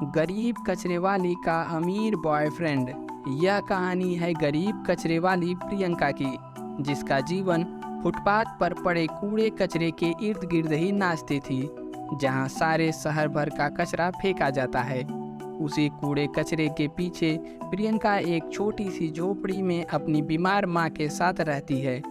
गरीब कचरेवाली का अमीर बॉयफ्रेंड। यह कहानी है गरीब कचरेवाली प्रियंका की, जिसका जीवन फुटपाथ पर पड़े कूड़े कचरे के इर्द गिर्द ही नाचती थी, जहां सारे शहर भर का कचरा फेंका जाता है। उसी कूड़े कचरे के पीछे प्रियंका एक छोटी सी झोपड़ी में अपनी बीमार मां के साथ रहती है।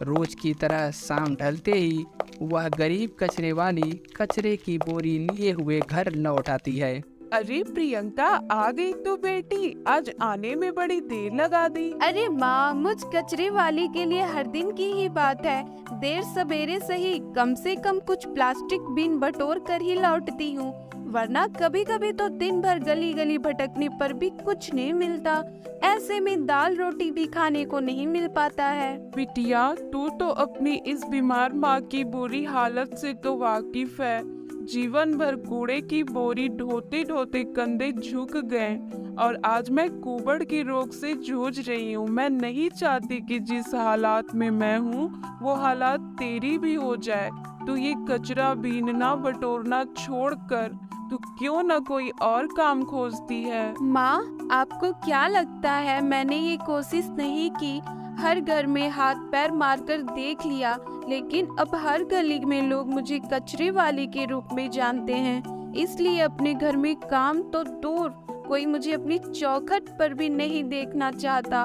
रोज की तरह शाम ढलते ही वह गरीब कचरेवाली कचरे की बोरी लिए हुए घर लौट आती है। अरे प्रियंका, आ गई तो बेटी, आज आने में बड़ी देर लगा दी। अरे माँ, मुझ कचरे वाली के लिए हर दिन की ही बात है। देर सवेरे सही कम से कम कुछ प्लास्टिक बिन बटोर कर ही लौटती हूँ, वरना कभी कभी तो दिन भर गली गली भटकने पर भी कुछ नहीं मिलता। ऐसे में दाल रोटी भी खाने को नहीं मिल पाता है। बिटिया, तू तो अपनी इस बीमार माँ की बुरी हालत से तो वाकिफ है। जीवन भर कूड़े की बोरी ढोते ढोते कंधे झुक गए और आज मैं कुबड़ की रोग से जूझ रही हूँ। मैं नहीं चाहती कि जिस हालात में मैं हूँ वो हालात तेरी भी हो जाए। तू ये कचरा बीनना बटोरना छोड़कर तू क्यों न कोई और काम खोजती है? माँ, आपको क्या लगता है मैंने ये कोशिश नहीं की? हर घर में हाथ पैर मारकर देख लिया, लेकिन अब हर गली में लोग मुझे कचरे वाली के रूप में जानते हैं। इसलिए अपने घर में काम तो दूर, कोई मुझे अपनी चौखट पर भी नहीं देखना चाहता।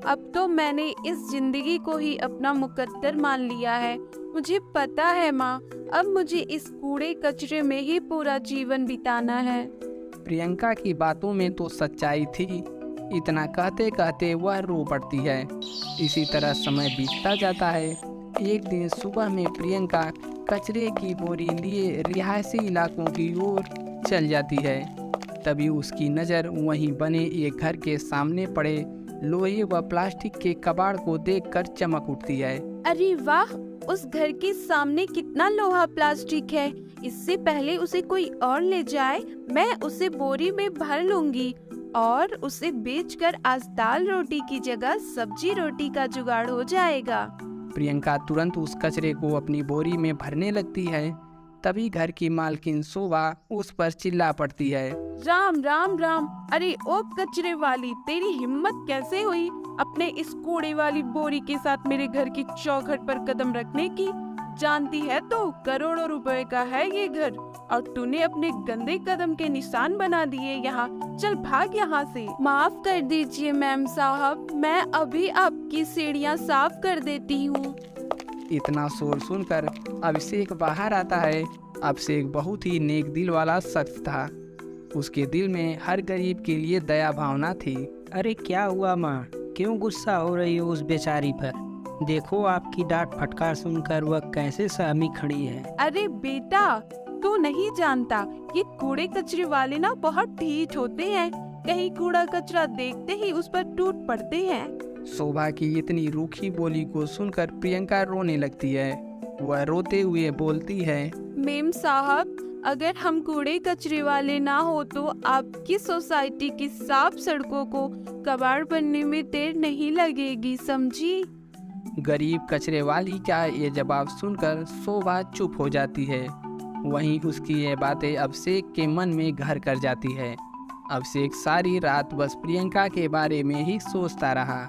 अब तो मैंने इस जिंदगी को ही अपना मुकद्दर मान लिया है। मुझे पता है माँ, अब मुझे इस कूड़े कचरे में ही पूरा जीवन बिताना है। प्रियंका की बातों में तो सच्चाई थी। इतना कहते कहते वह रो पड़ती है। इसी तरह समय बीतता जाता है। एक दिन सुबह में प्रियंका कचरे की बोरी लिए रिहायशी इलाकों की ओर चल जाती है। तभी उसकी नज़र वहीं बने एक घर के सामने पड़े लोहे व प्लास्टिक के कबाड़ को देखकर चमक उठती है। अरे वाह, उस घर के सामने कितना लोहा प्लास्टिक है। इससे पहले उसे कोई और ले जाए, मैं उसे बोरी में भर लूंगी और उसे बेचकर आज दाल रोटी की जगह सब्जी रोटी का जुगाड़ हो जाएगा। प्रियंका तुरंत उस कचरे को अपनी बोरी में भरने लगती है। तभी घर की मालकिन शोभा उस पर चिल्ला पड़ती है। राम राम राम, अरे ओ कचरे वाली, तेरी हिम्मत कैसे हुई अपने इस कूड़े वाली बोरी के साथ मेरे घर की चौखट पर कदम रखने की? जानती है तो करोड़ों रुपए का है ये घर और तूने अपने गंदे कदम के निशान बना दिए यहाँ। चल भाग यहाँ से। माफ कर दीजिए मैम साहब, मैं अभी आपकी सीढ़ियाँ साफ कर देती हूँ। इतना शोर सुनकर अभिषेक बाहर आता है। अभिषेक बहुत ही नेक दिल वाला शख्स था। उसके दिल में हर गरीब के लिए दया भावना थी। अरे क्या हुआ माँ, क्यों गुस्सा हो रही हो उस बेचारी पर? देखो आपकी डांट फटकार सुनकर वह कैसे सहमी खड़ी है। अरे बेटा, तू नहीं जानता कि कूड़े कचरे वाले ना बहुत ढीठ होते हैं। कहीं कूड़ा कचरा देखते ही उस पर टूट पड़ते हैं। शोभा की इतनी रूखी बोली को सुनकर प्रियंका रोने लगती है। वह रोते हुए बोलती है, मेम साहब, अगर हम कूड़े कचरे वाले ना हो तो आपकी सोसाइटी की साफ सड़कों को कबाड़ बनने में देर नहीं लगेगी, समझी? गरीब कचरे वाली का ये जवाब सुनकर शोभा चुप हो जाती है। वहीं उसकी ये बातें अभिषेक के मन में घर कर जाती है। अभिषेक सारी रात बस प्रियंका के बारे में ही सोचता रहा।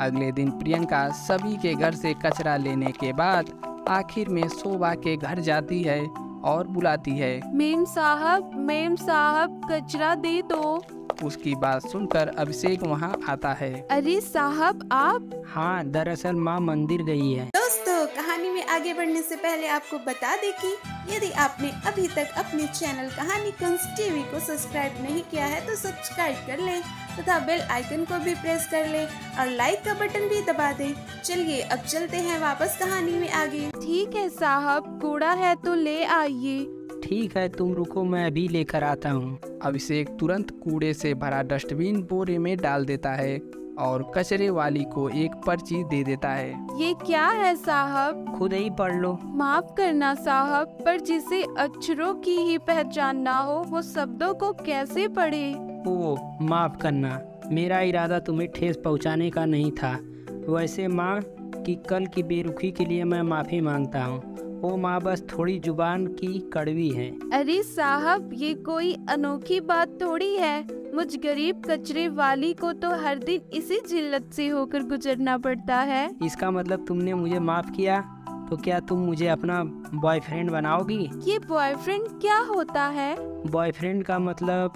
अगले दिन प्रियंका सभी के घर से कचरा लेने के बाद आखिर में शोभा के घर जाती है और बुलाती है। मेम साहब, कचरा दे दो। उसकी बात सुनकर अभिषेक वहां आता है। अरे साहब, आप? हाँ, दरअसल माँ मंदिर गई है। दोस्तों, कहानी में आगे बढ़ने से पहले आपको बता दें कि यदि आपने अभी तक अपने चैनल कहानी कंस टीवी को सब्सक्राइब नहीं किया है तो सब्सक्राइब कर लें तथा बेल आइकन को भी प्रेस कर लें और लाइक का बटन भी दबा दें। चलिए अब चलते हैं वापस कहानी में आगे। ठीक है साहब, कूड़ा है तो ले आइए। ठीक है, तुम रुको, मैं अभी लेकर आता हूँ। अभिषेक तुरंत कूड़े से भरा डस्टबिन बोरे में डाल देता है और कचरे वाली को एक पर्ची दे देता है। ये क्या है साहब? खुद ही पढ़ लो। माफ करना साहब, पर जिसे अक्षरों की ही पहचान ना हो वो शब्दों को कैसे पढ़े? ओह, माफ करना, मेरा इरादा तुम्हें ठेस पहुंचाने का नहीं था। वैसे माँ कि कल की बेरुखी के लिए मैं माफ़ी मांगता हूँ। वो माँ बस थोड़ी जुबान की कड़वी है। अरे साहब, ये कोई अनोखी बात थोड़ी है। मुझ गरीब कचरे वाली को तो हर दिन इसी जिल्लत से होकर गुजरना पड़ता है। इसका मतलब तुमने मुझे माफ किया, तो क्या तुम मुझे अपना बॉयफ्रेंड बनाओगी? ये बॉयफ्रेंड क्या होता है? बॉयफ्रेंड का मतलब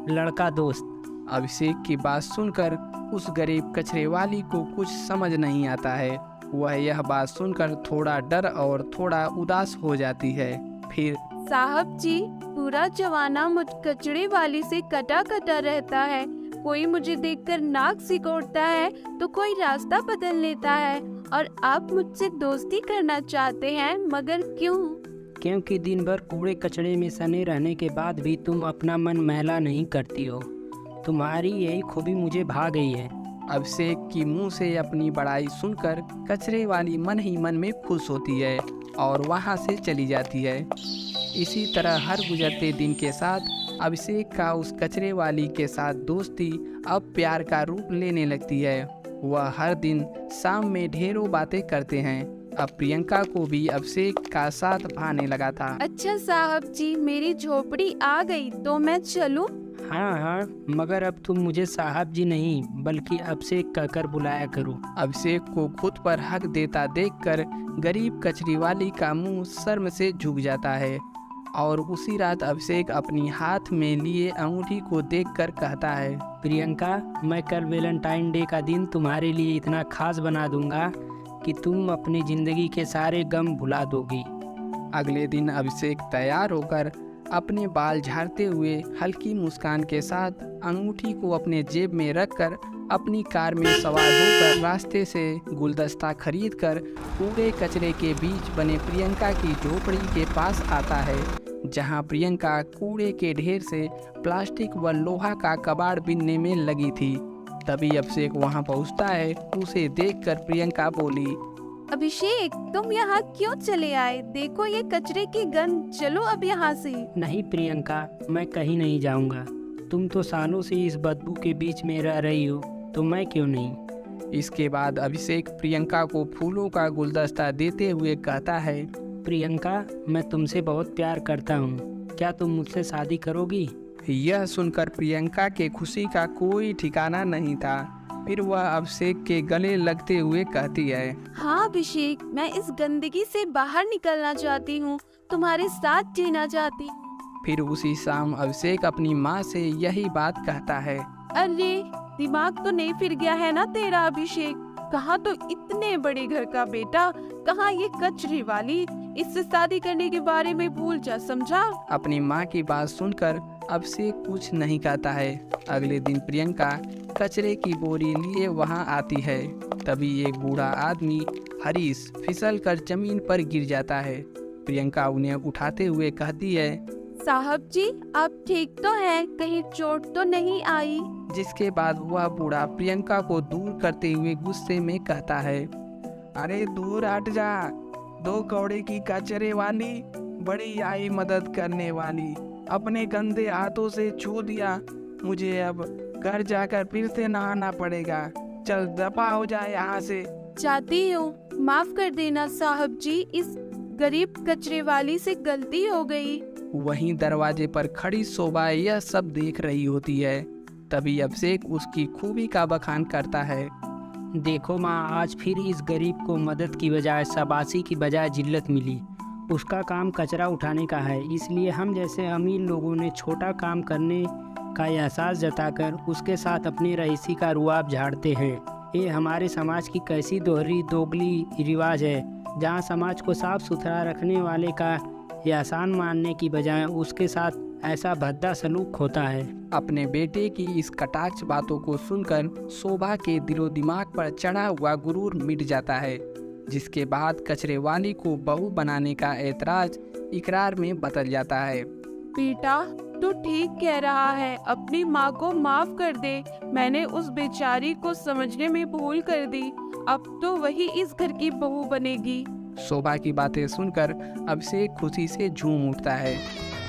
लड़का दोस्त। अभिषेक की बात सुनकर उस गरीब कचरे वाली को कुछ समझ नहीं आता है। वह यह बात सुनकर थोड़ा डर और थोड़ा उदास हो जाती है। फिर साहब जी, पूरा जमाना मुझ कचरे वाली से कटा कटा रहता है। कोई मुझे देखकर नाक सिकोड़ता है तो कोई रास्ता बदल लेता है, और आप मुझसे दोस्ती करना चाहते हैं, मगर क्यों? क्योंकि दिन भर कूड़े कचड़े में सने रहने के बाद भी तुम अपना मन मैला नहीं करती हो। तुम्हारी यही खूबी मुझे भा गई है। अभिषेक की मुंह से अपनी बड़ाई सुनकर कचरे वाली मन ही मन में खुश होती है और वहां से चली जाती है। इसी तरह हर गुजरते दिन के साथ अभिषेक का उस कचरे वाली के साथ दोस्ती अब प्यार का रूप लेने लगती है। वह हर दिन शाम में ढेरों बातें करते हैं। अब प्रियंका को भी अभिषेक का साथ भाने लगा था। अच्छा साहब जी, मेरी झोपड़ी आ गई तो मैं चलूं? हाँ हाँ, मगर अब तुम मुझे साहब जी नहीं बल्कि अभिषेक कहकर बुलाया करो। अभिषेक को खुद पर हक देता देखकर गरीब कचरी वाली का मुंह शर्म से झुक जाता है, और उसी रात अभिषेक अपनी हाथ में लिए अंगूठी को देखकर कहता है, प्रियंका, मैं कल वैलेंटाइन डे का दिन तुम्हारे लिए इतना खास बना दूंगा कि तुम अपनी जिंदगी के सारे गम भुला दोगी। अगले दिन अभिषेक तैयार होकर अपने बाल झाड़ते हुए हल्की मुस्कान के साथ अंगूठी को अपने जेब में रखकर अपनी कार में सवार होकर रास्ते से गुलदस्ता खरीदकर कूड़े कचरे के बीच बने प्रियंका की झोपड़ी के पास आता है, जहां प्रियंका कूड़े के ढेर से प्लास्टिक व लोहा का कबाड़ बीनने में लगी थी। तभी अभिषेक वहां पहुंचता है। उसे देखकर प्रियंका बोली, अभिषेक, तुम यहाँ क्यों चले आए? देखो ये कचरे की गंध, चलो अब यहाँ से। नहीं प्रियंका, मैं कहीं नहीं जाऊंगा। तुम तो सालों से इस बदबू के बीच में रह रही हो, तो मैं क्यों नहीं। इसके बाद अभिषेक प्रियंका को फूलों का गुलदस्ता देते हुए कहता है, प्रियंका, मैं तुमसे बहुत प्यार करता हूँ। क्या तुम मुझसे शादी करोगी? यह सुनकर प्रियंका के खुशी का कोई ठिकाना नहीं था। फिर वह अभिषेक के गले लगते हुए कहती है, हाँ अभिषेक, मैं इस गंदगी से बाहर निकलना चाहती हूँ, तुम्हारे साथ जीना चाहती हूँ। फिर उसी शाम अभिषेक अपनी माँ से यही बात कहता है। अरे, दिमाग तो नहीं फिर गया है ना तेरा अभिषेक? कहाँ तो इतने बड़े घर का बेटा, कहाँ ये कचरे वाली। इससे शादी करने के बारे में भूल जा, समझा? अपनी माँ की बात सुनकर अभिषेक कुछ नहीं कहता है। अगले दिन प्रियंका कचरे की बोरी लिए वहां आती है। तभी एक बूढ़ा आदमी हरीश फिसल कर जमीन पर गिर जाता है। प्रियंका उन्हें उठाते हुए कहती है, साहब जी, आप ठीक तो हैं? कहीं चोट तो नहीं आई? जिसके बाद वह बूढ़ा प्रियंका को दूर करते हुए गुस्से में कहता है, अरे दूर हट जा, दो कौड़े की कचरे वाली, बड़ी आई मदद करने वाली, अपने गंदे हाथों से छू दिया। मुझे अब घर जाकर फिर से नहाना पड़ेगा। चल दफा हो जाए यहाँ से। चाहती हूँ, माफ कर देना साहब जी, इस गरीब कचरे वाली से गलती हो गई। वहीं दरवाजे पर खड़ी शोभा यह सब देख रही होती है। तभी अभिषेक उसकी खूबी का बखान करता है। देखो माँ, आज फिर इस गरीब को मदद की बजाय शाबाशी की बजाय जिल्लत मिली। उसका काम कचरा उठाने का है, इसलिए हम जैसे अमीर लोगों ने छोटा काम करने का एहसास जताकर उसके साथ अपनी रईसी का रुआब झाड़ते हैं। ये हमारे समाज की कैसी दोगली रिवाज है, जहाँ समाज को साफ सुथरा रखने वाले का एहसान मानने की बजाय उसके साथ ऐसा भद्दा सलूक होता है। अपने बेटे की इस कटाक्ष बातों को सुनकर शोभा के दिलो दिमाग पर चढ़ा हुआ गुरूर मिट जाता है, जिसके बाद कचरे वाली को बहू बनाने का ऐतराज इकरार में बदल जाता है। बेटा, तू ठीक कह रहा है, अपनी माँ को माफ कर दे। मैंने उस बेचारी को समझने में भूल कर दी। अब तो वही इस घर की बहू बनेगी। शोभा की बातें सुनकर अभिषेक खुशी से झूम उठता है,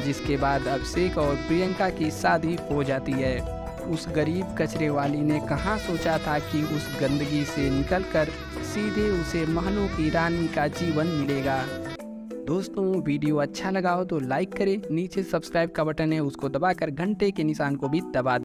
जिसके बाद अभिषेक और प्रियंका की शादी हो जाती है। उस गरीब कचरे वाली ने कहाँ सोचा था कि उस गंदगी से निकलकर सीधे उसे महलों की रानी का जीवन मिलेगा। दोस्तों वीडियो अच्छा लगा हो तो लाइक करें, नीचे सब्सक्राइब का बटन है उसको दबाकर घंटे के निशान को भी दबा दें।